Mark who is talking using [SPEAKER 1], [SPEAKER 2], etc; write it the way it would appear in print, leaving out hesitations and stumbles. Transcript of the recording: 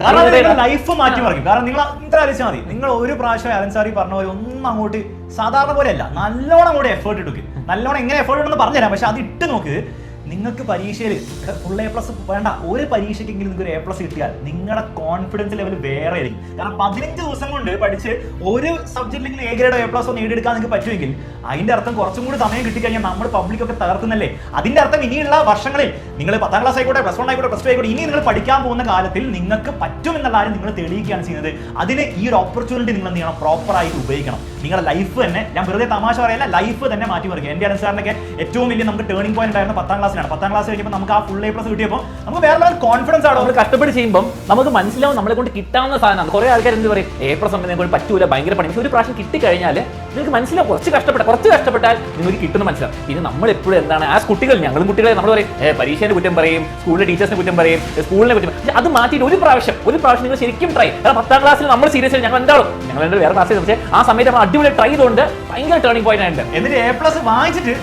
[SPEAKER 1] കാരണം ലൈഫ് മാറ്റി മറിക്കും. കാരണം നിങ്ങൾ ഇത്ര ആലോചിച്ചാൽ മതി, നിങ്ങൾ ഒരു പ്രാവശ്യം അലൻസാറി പറഞ്ഞ പോലെ ഒന്നും അങ്ങോട്ട് സാധാരണ പോലെ അല്ല, നല്ലോണം അങ്ങോട്ട് എഫേർട്ട് ഇട്ടു. നല്ലോണം എങ്ങനെ എഫേർട്ട് ഉണ്ടെന്ന് പറഞ്ഞുതരാം, പക്ഷെ അത് ഇട്ട് നോക്ക്. നിങ്ങൾക്ക് പരീക്ഷയിൽ ഫുൾ എ പ്ലസ് വേണ്ട, ഒരു പരീക്ഷയ്ക്കെങ്കിലും നിങ്ങൾക്ക് ഒരു എ പ്ലസ് കിട്ടിയാൽ നിങ്ങളുടെ കോൺഫിഡൻസ് ലെവൽ വേറെ ആയിരിക്കും. കാരണം 15 ദിവസം കൊണ്ട് പഠിച്ച് ഒരു സബ്ജക്റ്റിലെങ്കിലും എ ഗ്രേഡോ എ പ്ലസ് നേടിയെടുക്കാൻ നിങ്ങൾക്ക് പറ്റുമെങ്കിൽ അതിന്റെ അർത്ഥം കുറച്ചും കൂടി സമയം കിട്ടിക്കഴിഞ്ഞാൽ നമ്മൾ പബ്ലിക് ഒക്കെ തകർക്കുന്നല്ലേ. അതിന്റെ അർത്ഥം ഇനിയുള്ള വർഷങ്ങളിൽ നിങ്ങൾ 10ാം ക്ലാസ് ആയിക്കോട്ടെ, പ്ലസ് 1 ആയിക്കോട്ടെ, പ്ലസ് 2 ആയിക്കോട്ടെ, ഇനി നിങ്ങൾ പഠിക്കാൻ പോകുന്ന കാലത്തിൽ നിങ്ങൾക്ക് പറ്റുമെന്നുള്ള കാര്യം നിങ്ങൾ തെളിയിക്കുകയാണ് ചെയ്യുന്നത്. അതിന് ഈ ഒരു ഓപ്പർച്യൂണിറ്റി നിങ്ങൾ എന്ത് ചെയ്യണം, പ്രോപ്പറായിട്ട് ഉപയോഗിക്കണം. നിങ്ങളുടെ ലൈഫ് തന്നെ, ഞാൻ വെറുതെ തമാശ പറയല്ല, ലൈഫ് തന്നെ മാറ്റി മറിക്കുക. എൻ്റെ അലൻസാറിനൊക്കെ ഏറ്റവും വലിയ നമുക്ക് ടേണിംഗ് പോയിന്റ് ഉണ്ടായിരുന്ന 10ാം ക്ലാസ്സിലാണ്. 10ാം ക്ലാസ് കഴിഞ്ഞപ്പോൾ നമുക്ക് ആ ഫുൾ എ പ്ലസ് കിട്ടിയപ്പോൾ നമുക്ക് വേറെ ലെവൽ കോൺഫിഡൻസ് ആണ്.
[SPEAKER 2] നമ്മൾ കഷ്ടപ്പെട്ട് ചെയ്യുമ്പോൾ നമുക്ക് മനസ്സിലാവും നമ്മളെ കൊണ്ട് കിട്ടാവുന്ന സാധനമാണ്. കുറെ ആൾക്കാർ എന്ത് പറയും, എ പ്ലസ് ഒന്നും പറ്റൂല, ഭയങ്കര പണി. പക്ഷേ ഒരു പ്രാവശ്യം കിട്ടിക്കഴിഞ്ഞാൽ നിങ്ങൾക്ക് മനസ്സിലാവും, കുറച്ച് കഷ്ടപ്പെട്ടാൽ നിങ്ങൾക്ക് കിട്ടുന്ന മനസ്സിലാവും. പിന്നെ നമ്മൾ എപ്പോഴും എന്താണ്, ആ കുട്ടികൾ, ഞങ്ങളും കുട്ടികളെ നമ്മൾ പറയും പരീക്ഷേന്റെ കുറ്റം പറയും, സ്കൂളിലെ ടീച്ചേഴ്സിനെ കുറ്റം പറയും, സ്കൂളിനെ കുറ്റം. പക്ഷേ അത് മാറ്റിയിട്ട് ഒരു പ്രാവശ്യം നിങ്ങൾ ശരിക്കും ട്രൈ. കാരണം 10ാം ക്ലാസ്സിൽ നമ്മൾ സീരിയസ്, ഞങ്ങൾ വേറെ ക്ലാസ്സിൽ, പക്ഷേ ആ സമയത്ത് നമ്മൾ അടിപൊളി ട്രൈ ചെയ്തുകൊണ്ട് ഭയങ്കര ടേണിംഗ് പോയിന്റ് ആയിട്ട്
[SPEAKER 1] എന്നിട്ട് എ പ്ലസ് വാങ്ങിച്ചിട്ട്